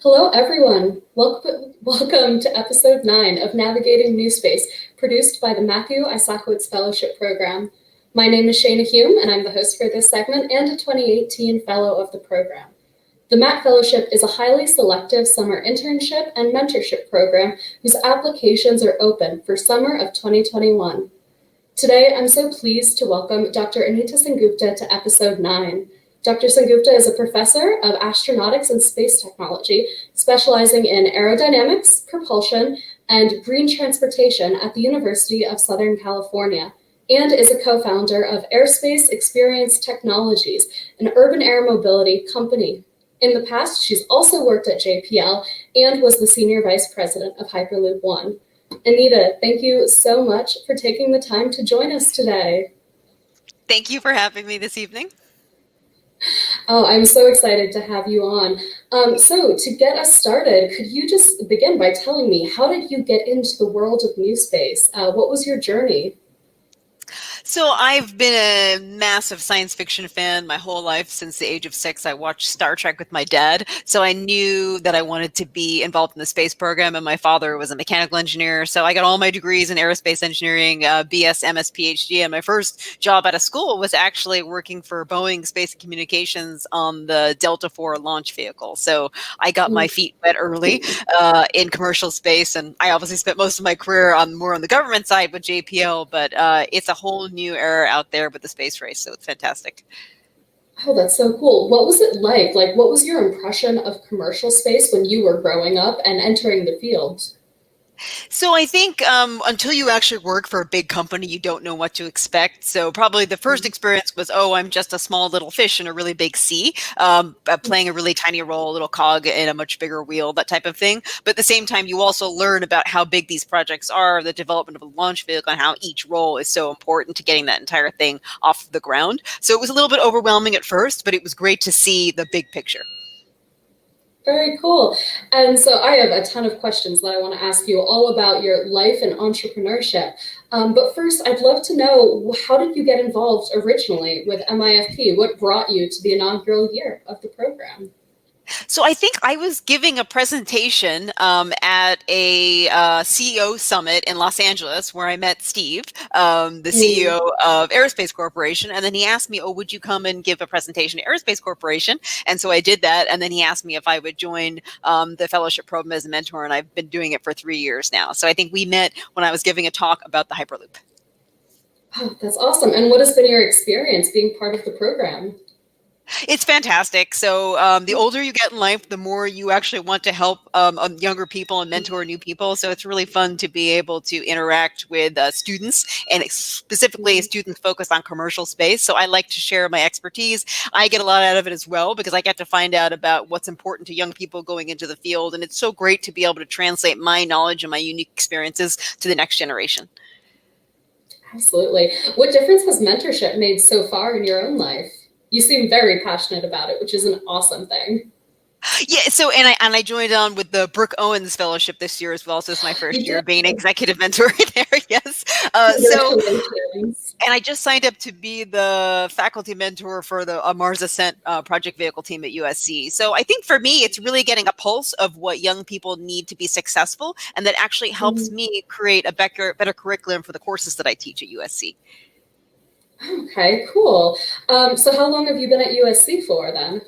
Hello, everyone. Welcome to episode 9 of Navigating NewSpace, produced by the Matthew Isakowitz Fellowship Program. My name is Shayna Hume, and I'm the host for this segment and a 2018 Fellow of the program. The MAT Fellowship is a highly selective summer internship and mentorship program whose applications are open for summer of 2021. Today, I'm so pleased to welcome Dr. Anita Sengupta to episode 9. Dr. Sengupta is a professor of astronautics and space technology, specializing in aerodynamics, propulsion, and green transportation at the University of Southern California, and is a co-founder of Airspace Experience Technologies, an urban air mobility company. In the past, she's also worked at JPL and was the senior vice president of Hyperloop One. Anita, thank you so much for taking the time to join us today. Thank you for having me this evening. Oh, I'm so excited to have you on. So to get us started, could you just begin by telling me, how did you get into the world of NewSpace? What was your journey? So I've been a massive science fiction fan my whole life. Since the age of 6, I watched Star Trek with my dad. So I knew that I wanted to be involved in the space program, and my father was a mechanical engineer. So I got all my degrees in aerospace engineering, BS, MS, PhD. And my first job out of school was actually working for Boeing Space and Communications on the Delta IV launch vehicle. So I got my feet wet early in commercial space. And I obviously spent most of my career more on the government side with JPL, but it's a whole new era out there with the space race, so it's fantastic. Oh, that's so cool. What was it like? What was your impression of commercial space when you were growing up and entering the field? So I think until you actually work for a big company, you don't know what to expect. So probably the first experience was, oh, I'm just a small little fish in a really big sea, playing a really tiny role, a little cog in a much bigger wheel, that type of thing. But at the same time, you also learn about how big these projects are, the development of a launch vehicle, and how each role is so important to getting that entire thing off the ground. So it was a little bit overwhelming at first, but it was great to see the big picture. Very cool. And so I have a ton of questions that I want to ask you all about your life and entrepreneurship. But first, I'd love to know, how did you get involved originally with MIFP? What brought you to the inaugural year of the program? So I think I was giving a presentation at a CEO summit in Los Angeles where I met Steve, the CEO of Airspace Corporation. And then he asked me, oh, would you come and give a presentation to Airspace Corporation? And so I did that. And then he asked me if I would join the fellowship program as a mentor. And I've been doing it for 3 years now. So I think we met when I was giving a talk about the Hyperloop. Oh, that's awesome. And what has been your experience being part of the program? It's fantastic. So the older you get in life, the more you actually want to help younger people and mentor new people. So it's really fun to be able to interact with students, and specifically students focused on commercial space. So I like to share my expertise. I get a lot out of it as well, because I get to find out about what's important to young people going into the field. And it's so great to be able to translate my knowledge and my unique experiences to the next generation. Absolutely. What difference has mentorship made so far in your own life? You seem very passionate about it, which is an awesome thing. Yeah, so I joined on with the Brooke Owens Fellowship this year as well. So it's my first year being executive mentor there. Yes. And I just signed up to be the faculty mentor for the Mars Ascent project vehicle team at USC. So I think for me, it's really getting a pulse of what young people need to be successful, and that actually helps me create a better curriculum for the courses that I teach at USC. Okay, cool. So how long have you been at USC for then?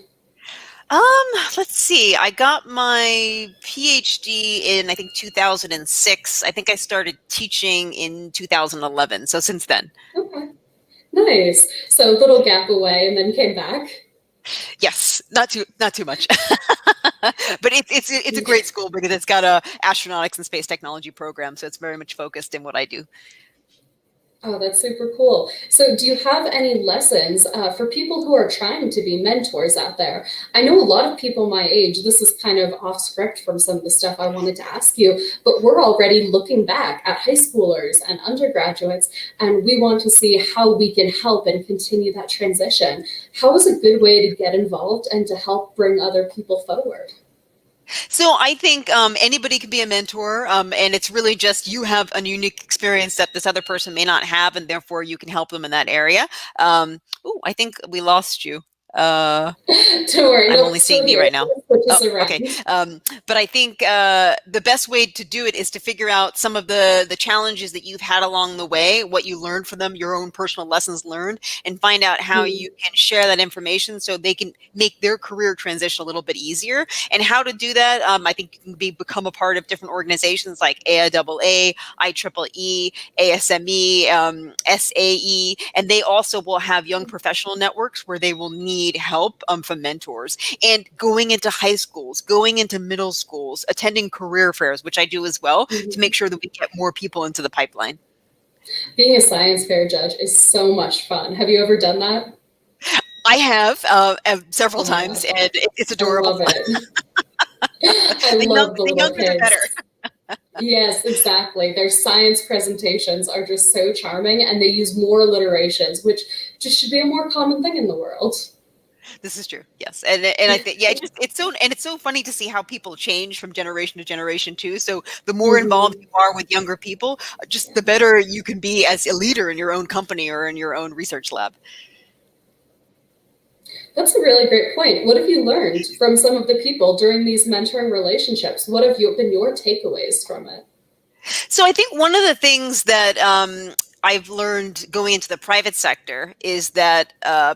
Let's see. I got my PhD in, I think, 2006. I think I started teaching in 2011. So since then. Okay, nice. So a little gap away and then came back. Yes, not too much. But it's a great school because it's got a astronautics and space technology program. So it's very much focused in what I do. Oh, that's super cool. So do you have any lessons for people who are trying to be mentors out there? I know a lot of people my age, this is kind of off script from some of the stuff I wanted to ask you, but we're already looking back at high schoolers and undergraduates, and we want to see how we can help and continue that transition. How is a good way to get involved and to help bring other people forward? So I think anybody can be a mentor, and it's really just you have a unique experience that this other person may not have, and therefore you can help them in that area. I think we lost you. Don't worry, I'm nope, only still seeing me here. right now. Switch Oh, us okay. around. But I think the best way to do it is to figure out some of the challenges that you've had along the way, what you learned from them, your own personal lessons learned, and find out how Mm, you can share that information so they can make their career transition a little bit easier. And how to do that, I think you can become a part of different organizations like AIAA, IEEE, ASME, SAE, and they also will have young professional networks where they will need help from mentors. And going into high schools, going into middle schools, attending career fairs, which I do as well, to mhm. make sure that we get more people into the pipeline. Being a science fair judge is so much fun. Have you ever done that? I have several Oh my times, gosh, and it's I adorable. love it. I love the The little younger, the better. kids. Yes, exactly. Their science presentations are just so charming, and they use more alliterations, which just should be a more common thing in the world. This is true. Yes. And I think, yeah, it's so funny to see how people change from generation to generation too. So the more involved Mhm. you are with younger people, just the better you can be as a leader in your own company or in your own research lab. That's a really great point. What have you learned from some of the people during these mentoring relationships? What have been your takeaways from it? So I think one of the things that I've learned going into the private sector is that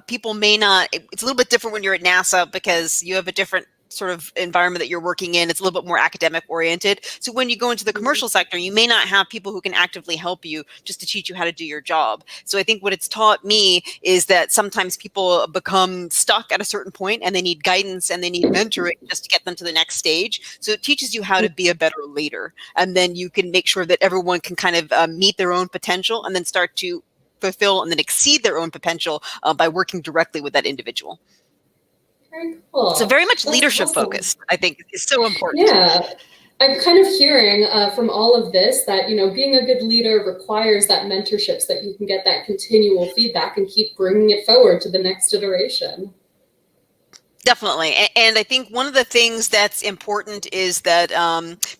people may not, it's a little bit different when you're at NASA because you have a different sort of environment that you're working in. It's a little bit more academic oriented. So when you go into the Mhm. commercial sector, you may not have people who can actively help you just to teach you how to do your job. So I think what it's taught me is that sometimes people become stuck at a certain point and they need guidance and they need mentoring just to get them to the next stage. So it teaches you how to be a better leader, and then you can make sure that everyone can kind of meet their own potential and then start to fulfill and then exceed their own potential by working directly with that individual. Very So cool. very much That's leadership awesome. focused, I think, is so important. Yeah. I'm kind of hearing from all of this that, being a good leader requires that mentorship so that you can get that continual feedback and keep bringing it forward to the next iteration. Definitely. And I think one of the things that's important is that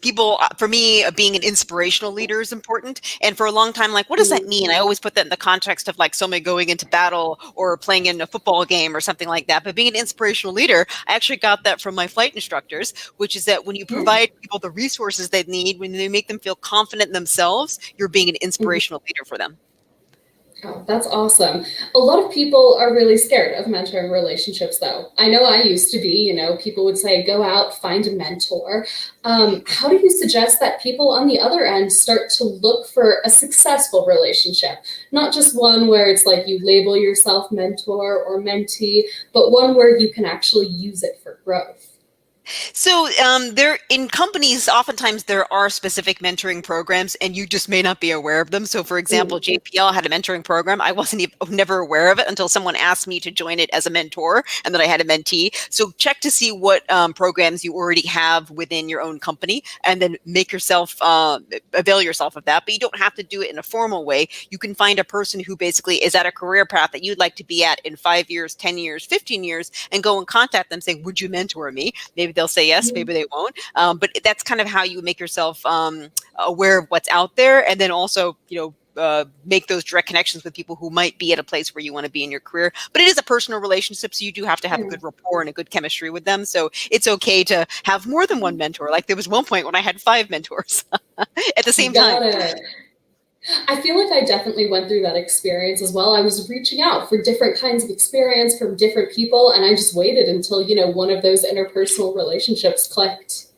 people, for me, being an inspirational leader is important. And for a long time, like, what does that Mm, mean? I always put that in the context of like somebody going into battle or playing in a football game or something like that. But being an inspirational leader, I actually got that from my flight instructors, which is that when you yeah. provide people the resources they need, when you make them feel confident in themselves, you're being an Mhm. inspirational leader for them. Oh, that's awesome. A lot of people are really scared of mentoring relationships, though. I know I used to be, people would say, go out, find a mentor. How do you suggest that people on the other end start to look for a successful relationship? Not just one where it's like you label yourself mentor or mentee, but one where you can actually use it for growth. So there in companies, oftentimes there are specific mentoring programs, and you just may not be aware of them. So, for example, Mm, JPL had a mentoring program. I wasn't never aware of it until someone asked me to join it as a mentor, and then I had a mentee. So, check to see what programs you already have within your own company, and then make yourself avail yourself of that. But you don't have to do it in a formal way. You can find a person who basically is at a career path that you'd like to be at in 5 years, 10 years, 15 years, and go and contact them saying, would you mentor me? Maybe they'll say yes, mm, maybe they won't. But that's kind of how you make yourself aware of what's out there, and then also, make those direct connections with people who might be at a place where you want to be in your career. But it is a personal relationship, so you do have to have a yeah. good rapport and a good chemistry with them. So it's okay to have more than one mentor. Like there was one point when I had 5 mentors at the same time. Got it. I feel like I definitely went through that experience as well. I was reaching out for different kinds of experience from different people, and I just waited until, one of those interpersonal relationships clicked.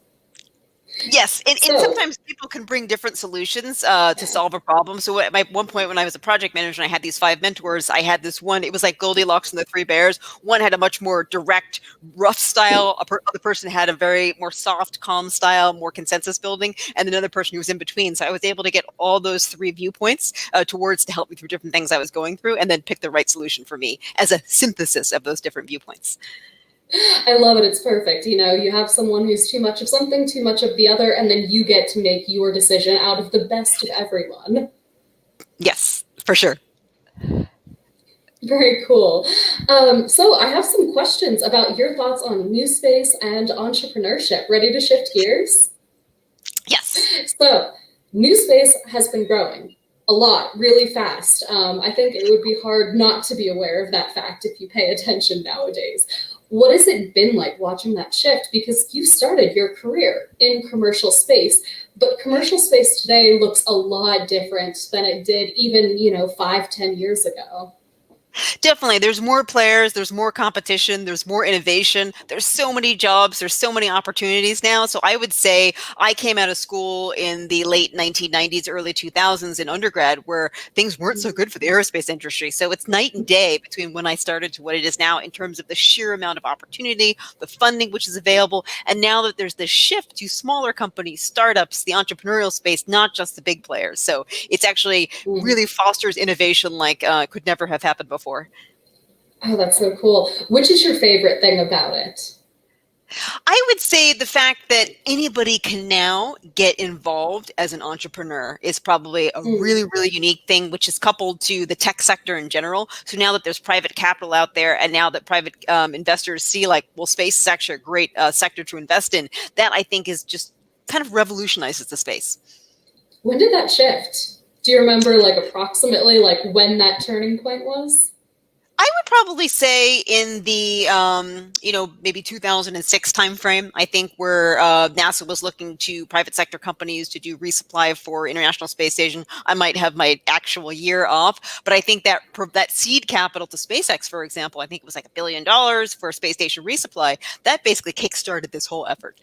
Yes, and So, sometimes people can bring different solutions to solve a problem. So at one point when I was a project manager and I had these 5 mentors, I had this one, it was like Goldilocks and the Three Bears. One had a much more direct, rough style. Other person had a very more soft, calm style, more consensus building, and another person who was in between. So I was able to get all those 3 viewpoints towards to help me through different things I was going through and then pick the right solution for me as a synthesis of those different viewpoints. I love it. It's perfect. You have someone who's too much of something, too much of the other, and then you get to make your decision out of the best of everyone. Yes, for sure. Very cool. So, I have some questions about your thoughts on new space and entrepreneurship. Ready to shift gears? Yes. So, new space has been growing. A lot, really fast. I think it would be hard not to be aware of that fact if you pay attention nowadays. What has it been like watching that shift? Because you started your career in commercial space, but commercial space today looks a lot different than it did even, 5, 10 years ago. Definitely. There's more players, there's more competition, there's more innovation. There's so many jobs, there's so many opportunities now. So I would say I came out of school in the late 1990s, early 2000s in undergrad where things weren't so good for the aerospace industry. So it's night and day between when I started to what it is now in terms of the sheer amount of opportunity, the funding which is available. And now that there's this shift to smaller companies, startups, the entrepreneurial space, not just the big players. So it's actually Mm. really fosters innovation like could never have happened before. Oh, that's so cool. Which is your favorite thing about it? I would say the fact that anybody can now get involved as an entrepreneur is probably a Mm. really, really unique thing, which is coupled to the tech sector in general. So now that there's private capital out there and now that private investors see like, well, space is actually a great sector to invest in, that I think is just kind of revolutionizes the space. When did that shift? Do you remember like approximately like when that turning point was? I would probably say in the maybe 2006 timeframe. I think where NASA was looking to private sector companies to do resupply for International Space Station. I might have my actual year off, but I think that that seed capital to SpaceX, for example, I think it was like $1 billion for space station resupply. That basically kickstarted this whole effort.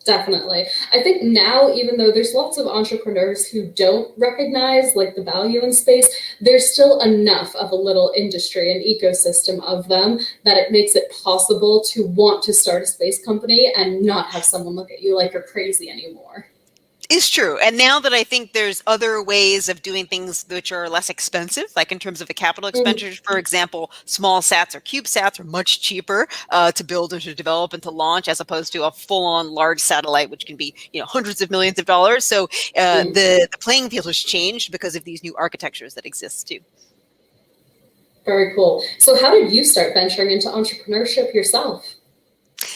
Definitely. I think now, even though there's lots of entrepreneurs who don't recognize like the value in space, there's still enough of a little industry and ecosystem of them that it makes it possible to want to start a space company and not have someone look at you like you're crazy anymore. Is true. And now that I think there's other ways of doing things which are less expensive, like in terms of the capital Mm. expenditures, for example, small sats or CubeSats are much cheaper to build and to develop and to launch as opposed to a full-on large satellite, which can be, hundreds of millions of dollars. So Mm. the playing field has changed because of these new architectures that exist too. Very cool. So, how did you start venturing into entrepreneurship yourself?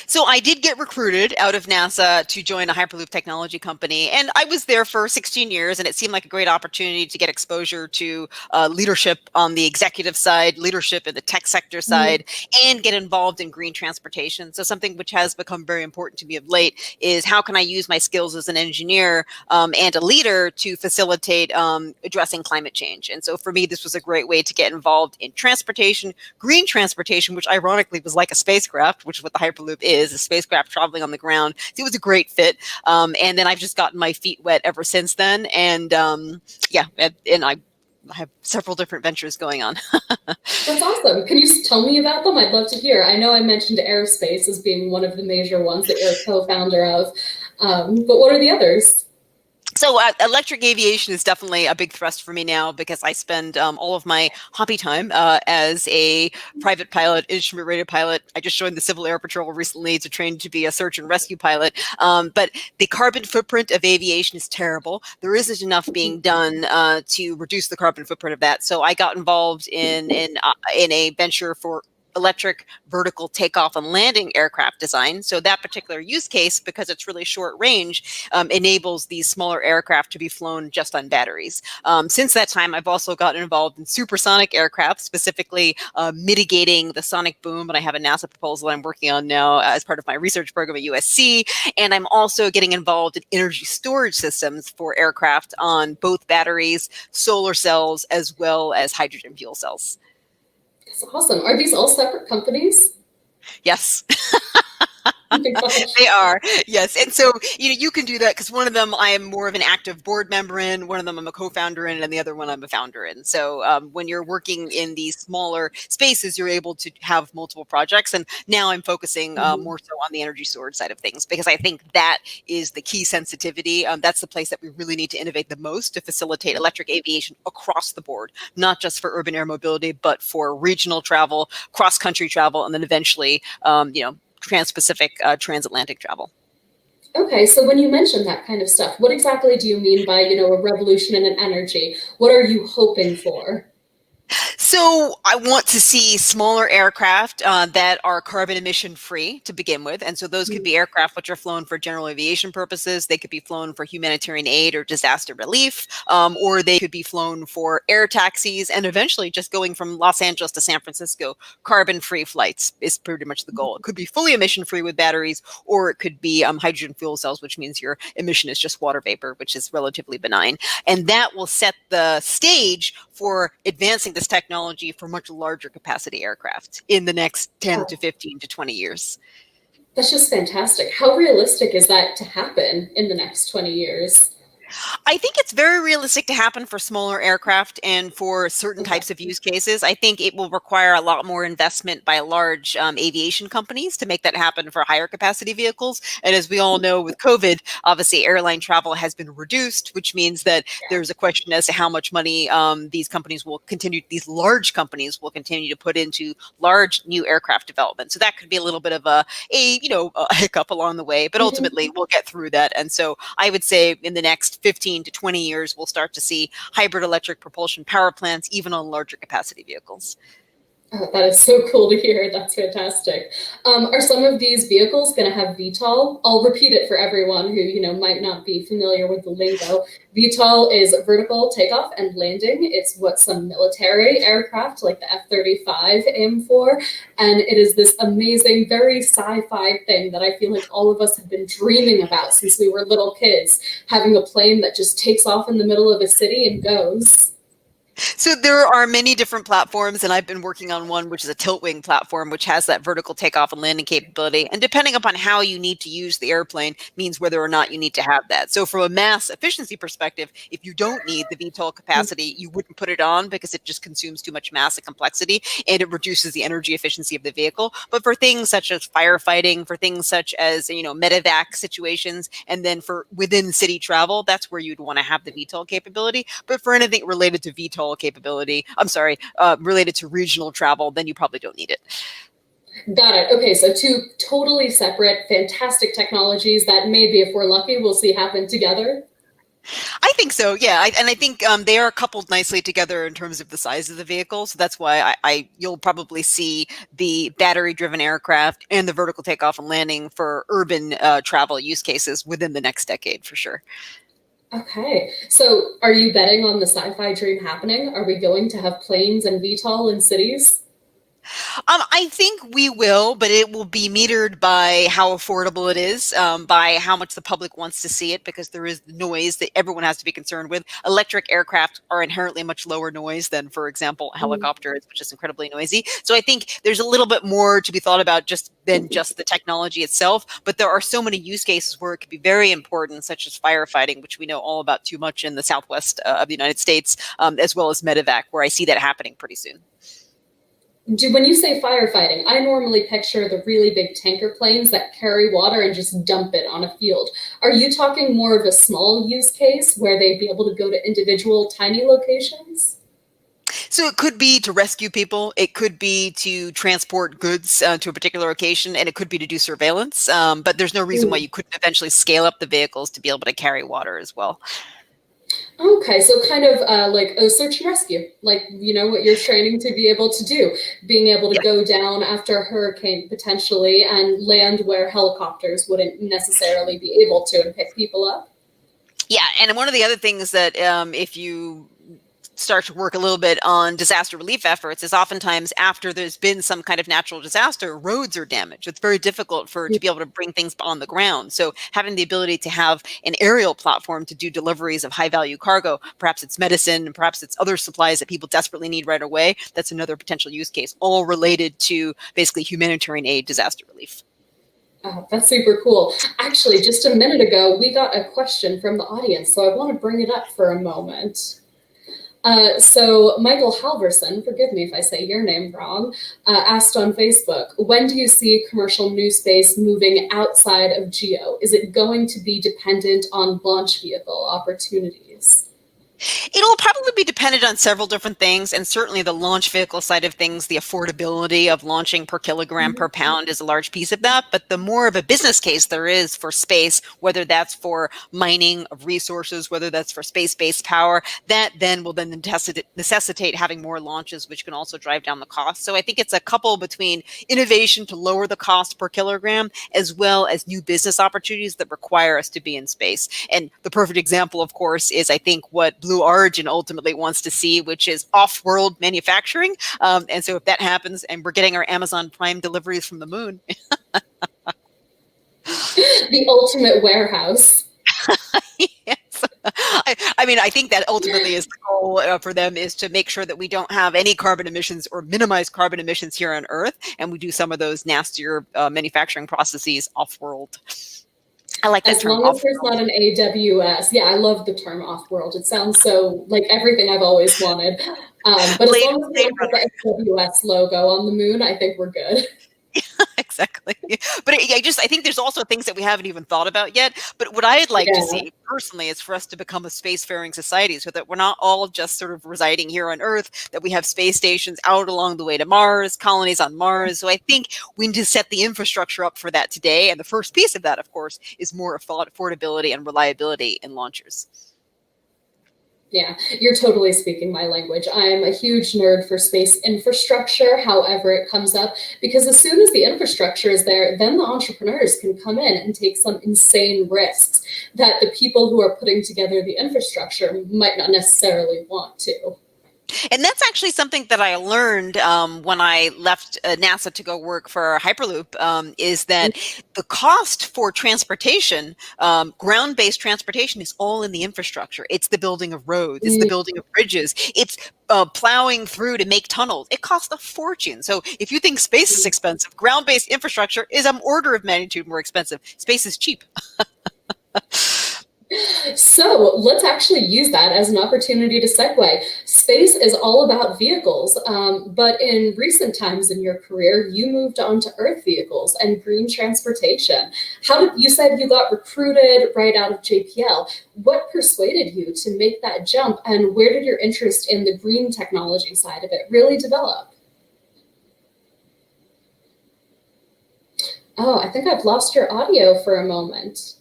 So I did get recruited out of NASA to join a Hyperloop technology company, and I was there for 16 years, and it seemed like a great opportunity to get exposure to leadership on the executive side, leadership in the tech sector Mm. side, and get involved in green transportation. So something which has become very important to me of late is how can I use my skills as an engineer and a leader to facilitate addressing climate change. And so for me, this was a great way to get involved in transportation, green transportation, which ironically was like a spacecraft, which is what the Hyperloop is, a spacecraft traveling on the ground. So it was a great fit. And then I've just gotten my feet wet ever since then. And and I have several different ventures going on. That's awesome. Can you tell me about them? I'd love to hear. I know I mentioned Airspace as being one of the major ones that you're a co-founder of, but what are the others? So electric aviation is definitely a big thrust for me now because I spend all of my hobby time as a private pilot, instrument rated pilot. I just joined the Civil Air Patrol recently to train to be a search and rescue pilot. But the carbon footprint of aviation is terrible. There isn't enough being done to reduce the carbon footprint of that. So I got involved in a venture for electric vertical takeoff and landing aircraft design. So that particular use case, because it's really short range, enables these smaller aircraft to be flown just on batteries. Since that time, I've also gotten involved in supersonic aircraft, specifically mitigating the sonic boom. And I have a NASA proposal I'm working on now as part of my research program at USC. And I'm also getting involved in energy storage systems for aircraft on both batteries, solar cells, as well as hydrogen fuel cells. That's awesome. Are these all separate companies? Yes. Oh my gosh. They are, yes. And so, you can do that because one of them I am more of an active board member in, one of them I'm a co-founder in, and the other one I'm a founder in. So when you're working in these smaller spaces, you're able to have multiple projects. And now I'm focusing Mhm. more so on the energy storage side of things because I think that is the key sensitivity. That's the place that we really need to innovate the most to facilitate electric aviation across the board, not just for urban air mobility, but for regional travel, cross-country travel, and then eventually, trans-Pacific, transatlantic travel. Okay, so when you mention that kind of stuff, what exactly do you mean by, a revolution in an energy? What are you hoping for? So I want to see smaller aircraft that are carbon emission free to begin with. And so those could be aircraft which are flown for general aviation purposes. They could be flown for humanitarian aid or disaster relief, or they could be flown for air taxis and eventually just going from Los Angeles to San Francisco. Carbon free flights is pretty much the goal. It could be fully emission free with batteries, or it could be hydrogen fuel cells, which means your emission is just water vapor, which is relatively benign. And that will set the stage for advancing this technology for much larger capacity aircraft in the next 10 to 15 to 20 years. That's just fantastic. How realistic is that to happen in the next 20 years? I think it's very realistic to happen for smaller aircraft and for certain types of use cases. I think it will require a lot more investment by large aviation companies to make that happen for higher capacity vehicles. And as we all know with COVID, obviously airline travel has been reduced, which means that there's a question as to how much money these large companies will continue to put into large new aircraft development. So that could be a little bit of a hiccup along the way, but ultimately we'll get through that. And so I would say in the next 15 to 20 years, we'll start to see hybrid electric propulsion power plants, even on larger capacity vehicles. Oh, that is so cool to hear. That's fantastic. Are some of these vehicles going to have VTOL? I'll repeat it for everyone who, might not be familiar with the lingo. VTOL is vertical takeoff and landing. It's what some military aircraft like the F-35 aim for. And it is this amazing, very sci-fi thing that I feel like all of us have been dreaming about since we were little kids, having a plane that just takes off in the middle of a city and goes. So there are many different platforms, and I've been working on one, which is a tilt wing platform, which has that vertical takeoff and landing capability. And depending upon how you need to use the airplane means whether or not you need to have that. So from a mass efficiency perspective, if you don't need the VTOL capacity, you wouldn't put it on because it just consumes too much mass and complexity, and it reduces the energy efficiency of the vehicle. But for things such as firefighting, for things such as, medevac situations, and then for within city travel, that's where you'd want to have the VTOL capability. But for anything related to VTOL capability, related to regional travel, then you probably don't need it. Got it. Okay, so two totally separate, fantastic technologies that maybe, if we're lucky, we'll see happen together. I think so, yeah. I think they are coupled nicely together in terms of the size of the vehicle. So that's why you'll probably see the battery-driven aircraft and the vertical takeoff and landing for urban travel use cases within the next decade for sure. Okay, so are you betting on the sci-fi dream happening? Are we going to have planes and VTOL in cities? I think we will, but it will be metered by how affordable it is, by how much the public wants to see it, because there is noise that everyone has to be concerned with. Electric aircraft are inherently much lower noise than, for example, helicopters, which is incredibly noisy. So I think there's a little bit more to be thought about than just the technology itself, but there are so many use cases where it could be very important, such as firefighting, which we know all about too much in the Southwest of the United States, as well as medevac, where I see that happening pretty soon. When you say firefighting, I normally picture the really big tanker planes that carry water and just dump it on a field. Are you talking more of a small use case where they'd be able to go to individual tiny locations? So it could be to rescue people, it could be to transport goods to a particular location, and it could be to do surveillance. But there's no reason why you couldn't eventually scale up the vehicles to be able to carry water as well. Okay, so kind of like a search and rescue, like, what you're training to be able to do, being able to go down after a hurricane potentially and land where helicopters wouldn't necessarily be able to and pick people up. Yeah, and one of the other things that if you start to work a little bit on disaster relief efforts is oftentimes after there's been some kind of natural disaster, roads are damaged. It's very difficult to be able to bring things on the ground. So having the ability to have an aerial platform to do deliveries of high value cargo, perhaps it's medicine, perhaps it's other supplies that people desperately need right away. That's another potential use case, all related to basically humanitarian aid, disaster relief. Oh, that's super cool. Actually, just a minute ago, we got a question from the audience, so I want to bring it up for a moment. So Michael Halverson, forgive me if I say your name wrong, asked on Facebook, when do you see commercial NewSpace moving outside of GEO? Is it going to be dependent on launch vehicle opportunities? It'll probably be dependent on several different things, and certainly the launch vehicle side of things, the affordability of launching per kilogram per pound is a large piece of that. But the more of a business case there is for space, whether that's for mining of resources, whether that's for space-based power, that then will then necessitate having more launches, which can also drive down the cost. So I think it's a couple between innovation to lower the cost per kilogram, as well as new business opportunities that require us to be in space. And the perfect example, of course, is I think what Blue Origin ultimately wants to see, which is off-world manufacturing. And so if that happens and we're getting our Amazon Prime deliveries from the moon. The ultimate warehouse. Yes. I mean, I think that ultimately is the goal for them, is to make sure that we don't have any carbon emissions or minimize carbon emissions here on Earth. And we do some of those nastier manufacturing processes off-world. I like that As term. long as there's not an AWS. Yeah, I love the term off-world. It sounds so like everything I've always wanted. But as long as we don't put the AWS logo on the moon, I think we're good. Exactly. But I think there's also things that we haven't even thought about yet. But what I'd like to see personally is for us to become a spacefaring society, so that we're not all just sort of residing here on Earth, that we have space stations out along the way to Mars, colonies on Mars. So I think we need to set the infrastructure up for that today. And the first piece of that, of course, is more affordability and reliability in launchers. Yeah, you're totally speaking my language. I'm a huge nerd for space infrastructure, however it comes up, because as soon as the infrastructure is there, then the entrepreneurs can come in and take some insane risks that the people who are putting together the infrastructure might not necessarily want to. And that's actually something that I learned when I left NASA to go work for Hyperloop, is that the cost for transportation, ground-based transportation, is all in the infrastructure. It's the building of roads, it's the building of bridges, it's plowing through to make tunnels. It costs a fortune. So if you think space is expensive, ground-based infrastructure is an order of magnitude more expensive. Space is cheap. So let's actually use that as an opportunity to segue. Space is all about vehicles, but in recent times in your career, you moved on to Earth vehicles and green transportation. You said you got recruited right out of JPL. What persuaded you to make that jump, and where did your interest in the green technology side of it really develop? Oh, I think I've lost your audio for a moment.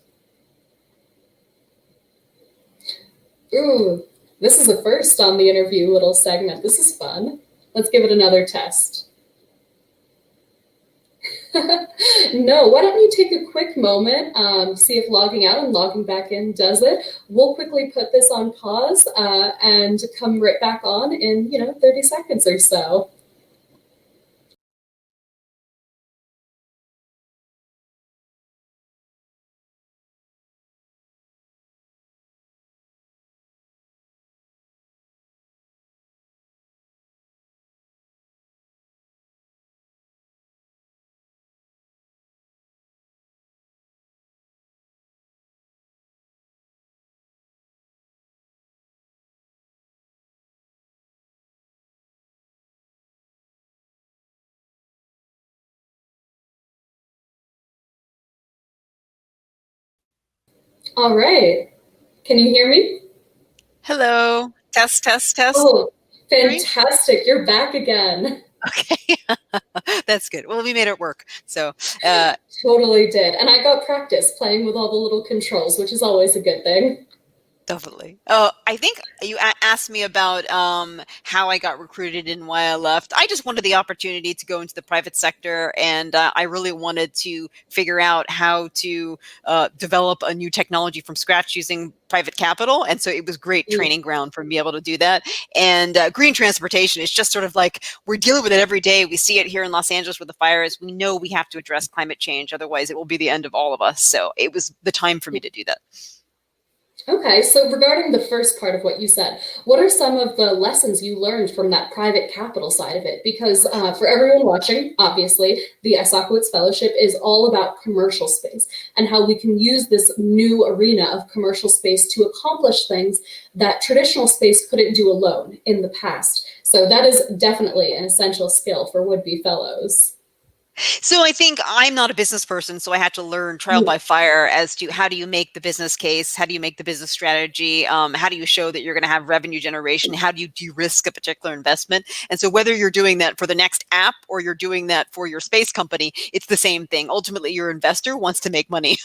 Ooh, this is a first on the interview little segment. This is fun. Let's give it another test. No, why don't you take a quick moment, see if logging out and logging back in does it. We'll quickly put this on pause and come right back on in, 30 seconds or so. All right. Can you hear me? Hello. Test, test, test. Oh, fantastic. You're back again. Okay. That's good. Well, we made it work. So totally did. And I got practice playing with all the little controls, which is always a good thing. Definitely. I think you asked me about how I got recruited and why I left. I just wanted the opportunity to go into the private sector, and I really wanted to figure out how to develop a new technology from scratch using private capital. And so it was great training ground for me to be able to do that. And green transportation is just sort of like, we're dealing with it every day. We see it here in Los Angeles with the fires. We know we have to address climate change. Otherwise, it will be the end of all of us. So it was the time for me to do that. Okay, so regarding the first part of what you said, what are some of the lessons you learned from that private capital side of it? Because for everyone watching, obviously, the Isakowitz Fellowship is all about commercial space and how we can use this new arena of commercial space to accomplish things that traditional space couldn't do alone in the past. So that is definitely an essential skill for would-be fellows. So I think I'm not a business person, so I had to learn trial by fire as to how do you make the business case, how do you make the business strategy, how do you show that you're going to have revenue generation, how do you de-risk a particular investment. And so whether you're doing that for the next app or you're doing that for your space company, it's the same thing. Ultimately, your investor wants to make money.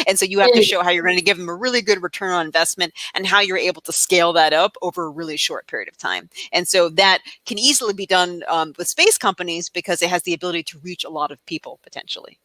And so you have to Mm. show how you're going to give them a really good return on investment and how you're able to scale that up over a really short period of time. And so that can easily be done with space companies because it has the ability to reach a lot of people potentially.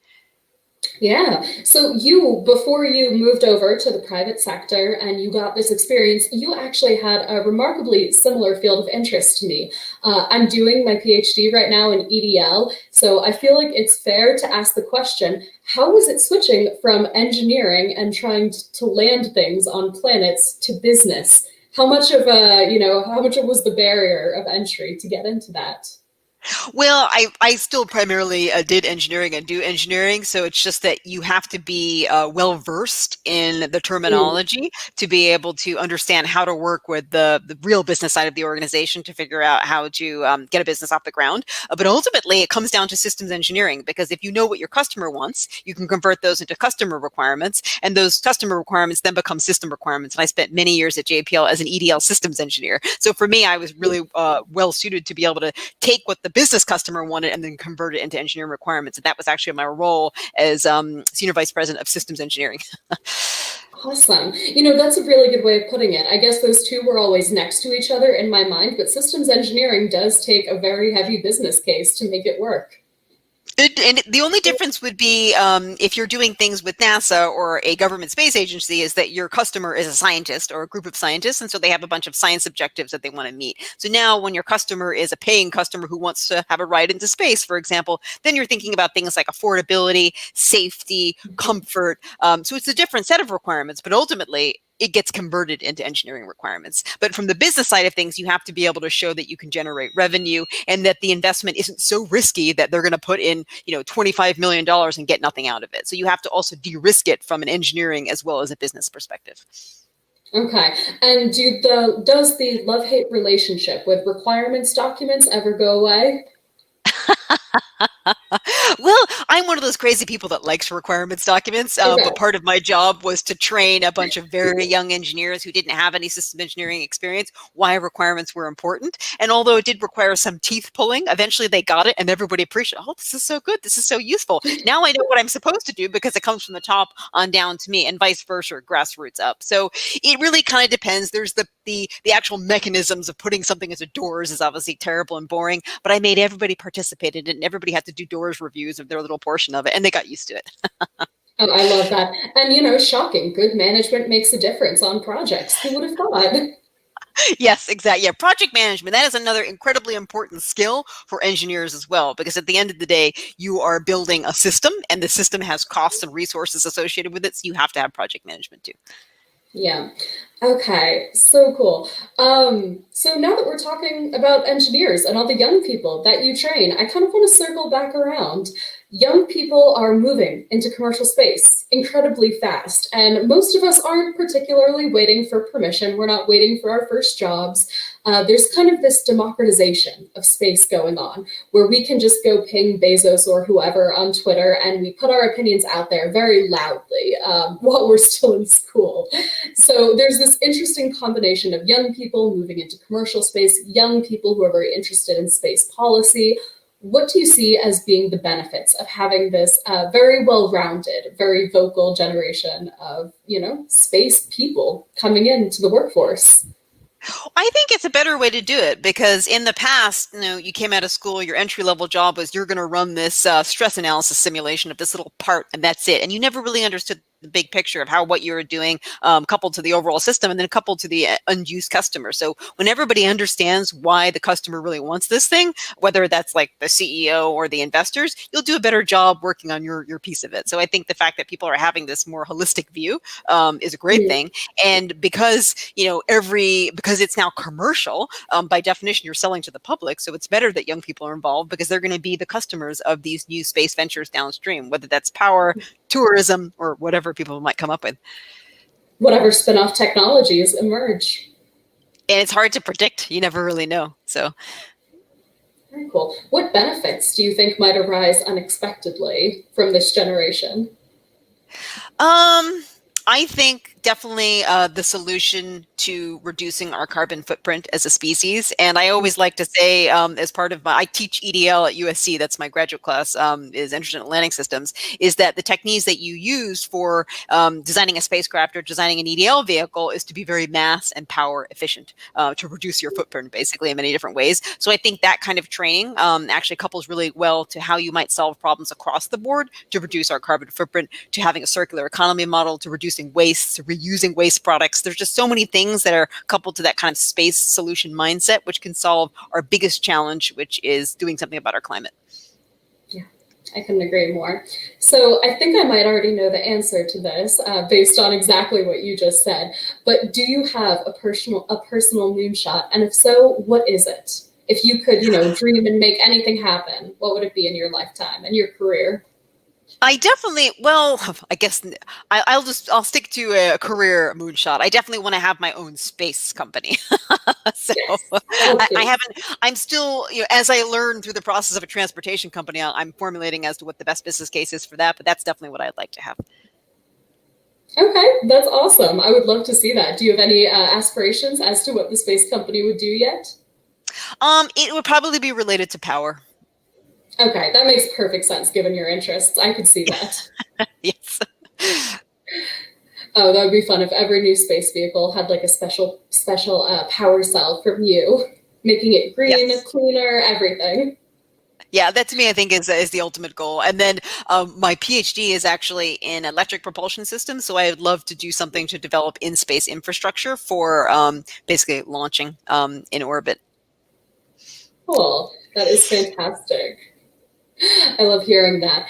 Yeah. So you, before you moved over to the private sector and you got this experience, you actually had a remarkably similar field of interest to me. I'm doing my PhD right now in EDL, so I feel like it's fair to ask the question, how was it switching from engineering and trying to land things on planets to business? How much of how much was the barrier of entry to get into that? Well, I still primarily did engineering and do engineering. So it's just that you have to be well versed in the Mm. terminology to be able to understand how to work with the real business side of the organization to figure out how to get a business off the ground. But ultimately, it comes down to systems engineering because if you know what your customer wants, you can convert those into customer requirements. And those customer requirements then become system requirements. And I spent many years at JPL as an EDL systems engineer. So for me, I was really well suited to be able to take what the business customer wanted and then convert it into engineering requirements. And that was actually my role as senior vice president of systems engineering. Awesome. That's a really good way of putting it. I guess those two were always next to each other in my mind, but systems engineering does take a very heavy business case to make it work. And the only difference would be if you're doing things with NASA or a government space agency is that your customer is a scientist or a group of scientists. And so they have a bunch of science objectives that they want to meet. So now when your customer is a paying customer who wants to have a ride into space, for example, then you're thinking about things like affordability, safety, comfort. So it's a different set of requirements, but ultimately it gets converted into engineering requirements. But from the business side of things, you have to be able to show that you can generate revenue and that the investment isn't so risky that they're going to put in, $25 million and get nothing out of it. So you have to also de-risk it from an engineering as well as a business perspective. Okay. And does the love-hate relationship with requirements documents ever go away? Well, I'm one of those crazy people that likes requirements documents, Okay. but part of my job was to train a bunch of very young engineers who didn't have any system engineering experience why requirements were important. And although it did require some teeth pulling, eventually they got it and everybody appreciated, oh, this is so good. This is so useful. Now I know what I'm supposed to do because it comes from the top on down to me and vice versa, grassroots up. So it really kind of depends. There's the actual mechanisms of putting something into doors is obviously terrible and boring, but I made everybody participate in it and everybody had to do doors reviews of their little portion of it and they got used to it. Oh, I love that. And shocking. Good management makes a difference on projects. Who would have thought? Yes, exactly. Yeah, project management, that is another incredibly important skill for engineers as well, because at the end of the day, you are building a system and the system has costs and resources associated with it. So you have to have project management too. Yeah. Okay. So cool. So now that we're talking about engineers and all the young people that you train, I kind of want to circle back around. Young people are moving into commercial space incredibly fast, and most of us aren't particularly waiting for permission. We're not waiting for our first jobs. There's kind of this democratization of space going on where we can just go ping Bezos or whoever on Twitter and we put our opinions out there very loudly while we're still in school. So there's this interesting combination of young people moving into commercial space, young people who are very interested in space policy. What do you see as being the benefits of having this very well-rounded, very vocal generation of, space people coming into the workforce? I think it's a better way to do it because in the past, you came out of school, your entry level job was you're going to run this stress analysis simulation of this little part, and that's it. And you never really understood the big picture of how what you were doing, coupled to the overall system, and then coupled to the unused customer. So when everybody understands why the customer really wants this thing, whether that's like the CEO or the investors, you'll do a better job working on your piece of it. So I think the fact that people are having this more holistic view is a great thing. And because because it's now commercial, by definition, you're selling to the public. So it's better that young people are involved because they're going to be the customers of these new space ventures downstream, whether that's power, tourism, or whatever people might come up with. Whatever spin-off technologies emerge. And it's hard to predict. You never really know. So Very cool. What benefits do you think might arise unexpectedly from this generation? I think definitely the solution to reducing our carbon footprint as a species. And I always like to say, as part of I teach EDL at USC, that's my graduate class, is Intelligent Landing Systems, is that the techniques that you use for designing a spacecraft or designing an EDL vehicle is to be very mass and power efficient, to reduce your footprint basically in many different ways. So I think that kind of training actually couples really well to how you might solve problems across the board to reduce our carbon footprint, to having a circular economy model, to reducing waste, to reusing waste products. There's just so many things that are coupled to that kind of space solution mindset, which can solve our biggest challenge, which is doing something about our climate. Yeah, I couldn't agree more. So I think I might already know the answer to this based on exactly what you just said. But do you have a personal moonshot? And if so, what is it? If you could, dream and make anything happen, what would it be in your lifetime and your career? I definitely, well, I guess I'll stick to a career moonshot. I definitely want to have my own space company. So Yes. I haven't, I'm still, as I learn through the process of a transportation company, I'm formulating as to what the best business case is for that, but that's definitely what I'd like to have. Okay, that's awesome. I would love to see that. Do you have any aspirations as to what the space company would do yet? It would probably be related to power. Okay, that makes perfect sense given your interests. I could see that. Yes. Oh, that would be fun if every new space vehicle had like a special power cell from you, making it green, Yes. cleaner, everything. Yeah, that to me, I think is the ultimate goal. And then my PhD is actually in electric propulsion systems. So I would love to do something to develop in-space infrastructure for basically launching in orbit. Cool. That is fantastic. I love hearing that.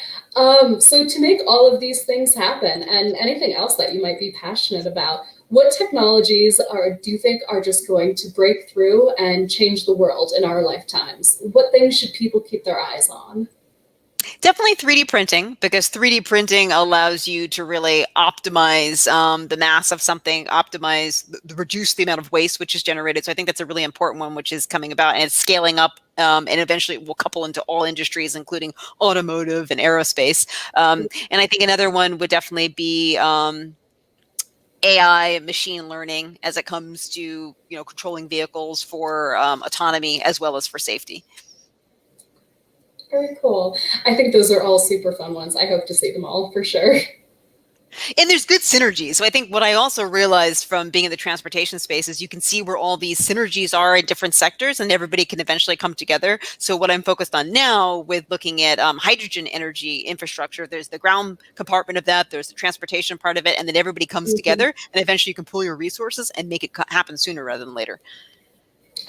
So to make all of these things happen and anything else that you might be passionate about, what technologies do you think are just going to break through and change the world in our lifetimes? What things should people keep their eyes on? Definitely 3D printing, because 3D printing allows you to really optimize the mass of something, reduce the amount of waste which is generated. So I think that's a really important one, which is coming about and it's scaling up. And eventually it will couple into all industries, including automotive and aerospace. And I think another one would definitely be AI, machine learning, as it comes to controlling vehicles for autonomy as well as for safety. Very cool. I think those are all super fun ones. I hope to see them all for sure. And there's good synergy. So I think what I also realized from being in the transportation space is you can see where all these synergies are in different sectors and everybody can eventually come together. So what I'm focused on now with looking at hydrogen energy infrastructure, there's the ground compartment of that, there's the transportation part of it, and then everybody comes together and eventually you can pool your resources and make it happen sooner rather than later.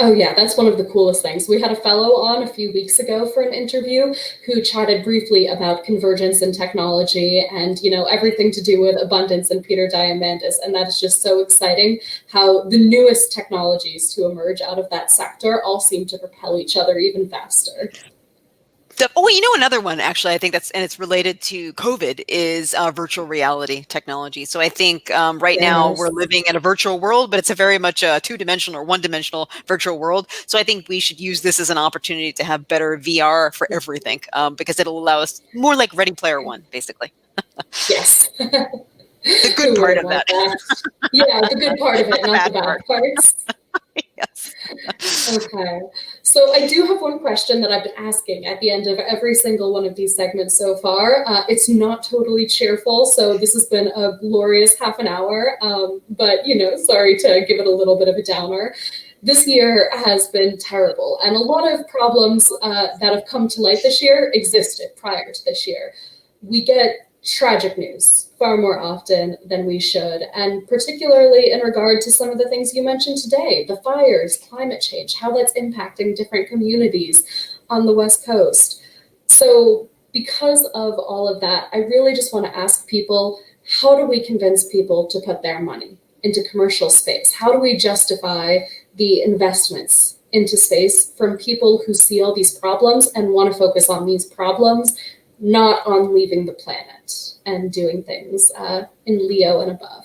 Oh yeah, that's one of the coolest things. We had a fellow on a few weeks ago for an interview who chatted briefly about convergence in technology and, everything to do with abundance and Peter Diamandis. And that is just so exciting how the newest technologies to emerge out of that sector all seem to propel each other even faster. Another one actually, I think it's related to COVID is virtual reality technology. So I think right now we're living in a virtual world, but it's a very much a two-dimensional or one-dimensional virtual world. So I think we should use this as an opportunity to have better VR for everything because it'll allow us more like Ready Player One, basically. Yes. The good part of that. Yeah, the good part of it, not the bad parts. Yes. Okay. So I do have one question that I've been asking at the end of every single one of these segments so far. It's not totally cheerful, so this has been a glorious half an hour, but, sorry to give it a little bit of a downer. This year has been terrible, and a lot of problems that have come to light this year existed prior to this year. We get tragic news far more often than we should, and particularly in regard to some of the things you mentioned today, the fires, climate change, how that's impacting different communities on the West Coast. So because of all of that, I really just want to ask people, how do we convince people to put their money into commercial space? How do we justify the investments into space from people who see all these problems and want to focus on these problems, not on leaving the planet and doing things in Leo and above?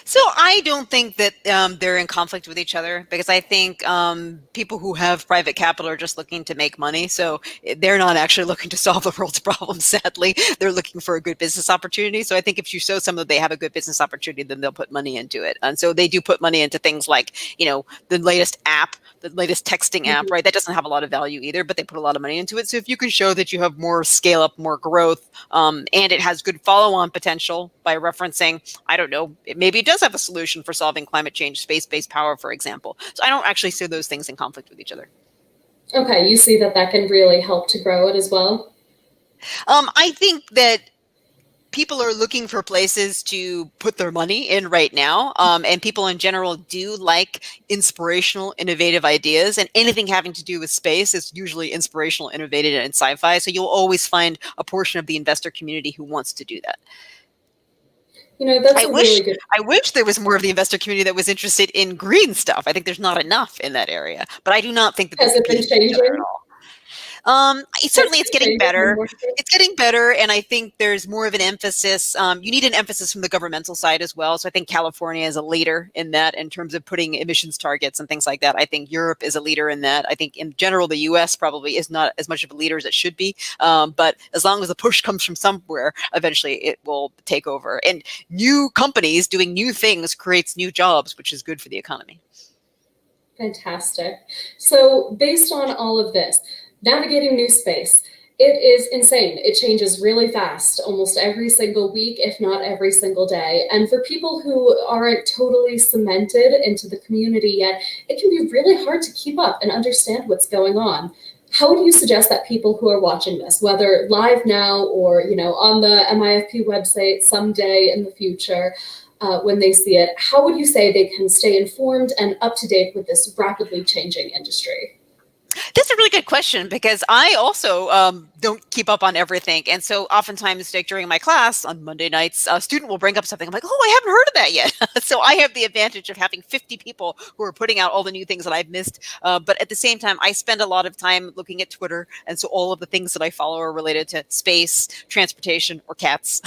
So I don't think that they're in conflict with each other, because I think people who have private capital are just looking to make money. So they're not actually looking to solve the world's problems, sadly. They're looking for a good business opportunity. So I think if you show someone that they have a good business opportunity, then they'll put money into it. And so they do put money into things like, the latest app, the latest texting app, right? That doesn't have a lot of value either, but they put a lot of money into it. So if you can show that you have more scale up, more growth, and it has good follow-on potential by referencing, I don't know, maybe it does have a solution for solving climate change, space-based power, for example. So I don't actually see those things in conflict with each other. Okay, you see that can really help to grow it as well? I think that people are looking for places to put their money in right now. And people in general do like inspirational, innovative ideas. And anything having to do with space is usually inspirational, innovative, and sci-fi. So you'll always find a portion of the investor community who wants to do that. That's a really good. I wish there was more of the investor community that was interested in green stuff. I think there's not enough in that area, but I do not think that Has it been changing? Certainly it's getting better. It's getting better, and I think there's more of an emphasis. You need an emphasis from the governmental side as well. So I think California is a leader in that in terms of putting emissions targets and things like that. I think Europe is a leader in that. I think in general, the US probably is not as much of a leader as it should be. But as long as the push comes from somewhere, eventually it will take over. And new companies doing new things creates new jobs, which is good for the economy. Fantastic. So based on all of this, navigating NewSpace, it is insane. It changes really fast, almost every single week, if not every single day. And for people who aren't totally cemented into the community yet, it can be really hard to keep up and understand what's going on. How would you suggest that people who are watching this, whether live now or on the MIFP website someday in the future, when they see it, how would you say they can stay informed and up to date with this rapidly changing industry? That's a really good question, because I also don't keep up on everything. And so oftentimes, like during my class on Monday nights, a student will bring up something. I'm like, oh, I haven't heard of that yet. So I have the advantage of having 50 people who are putting out all the new things that I've missed. But at the same time, I spend a lot of time looking at Twitter. And so all of the things that I follow are related to space, transportation, or cats.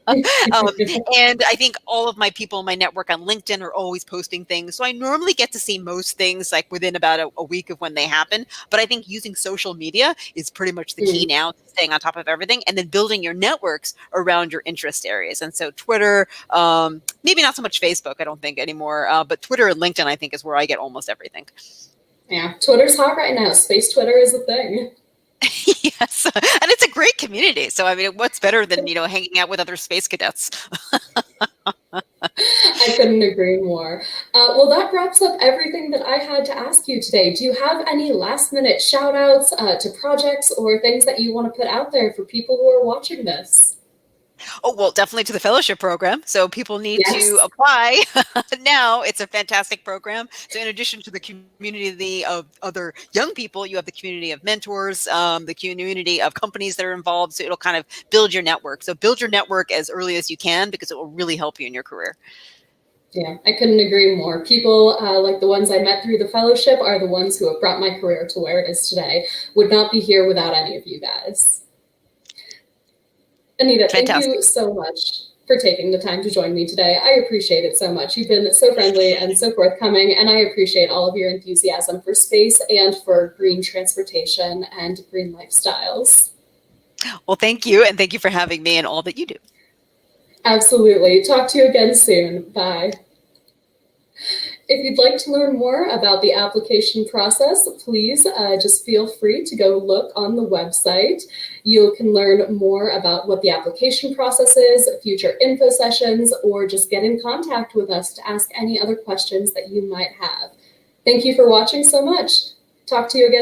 And I think all of my people in my network on LinkedIn are always posting things. So I normally get to see most things like within about a week of when they happen. But I think using social media is pretty much the key now to staying on top of everything, and then building your networks around your interest areas. And so Twitter, maybe not so much Facebook, I don't think anymore, but Twitter and LinkedIn, I think, is where I get almost everything. Yeah, Twitter's hot right now. Space Twitter is a thing. Yes, and it's a great community. So, I mean, what's better than, hanging out with other space cadets? I couldn't agree more. Well, that wraps up everything that I had to ask you today. Do you have any last minute shout outs to projects or things that you want to put out there for people who are watching this? Oh, well, definitely to the fellowship program. So people need to apply now. It's a fantastic program. So in addition to the community of other young people, you have the community of mentors, the community of companies that are involved. So it'll kind of build your network. So build your network as early as you can, because it will really help you in your career. Yeah, I couldn't agree more. People like the ones I met through the fellowship are the ones who have brought my career to where it is today. Would not be here without any of you guys. Anita, thank you so much for taking the time to join me today. I appreciate it so much. You've been so friendly and so forthcoming, and I appreciate all of your enthusiasm for space and for green transportation and green lifestyles. Well, thank you, and thank you for having me and all that you do. Absolutely. Talk to you again soon. Bye. If you'd like to learn more about the application process, please just feel free to go look on the website. You can learn more about what the application process is, future info sessions, or just get in contact with us to ask any other questions that you might have. Thank you for watching so much. Talk to you again.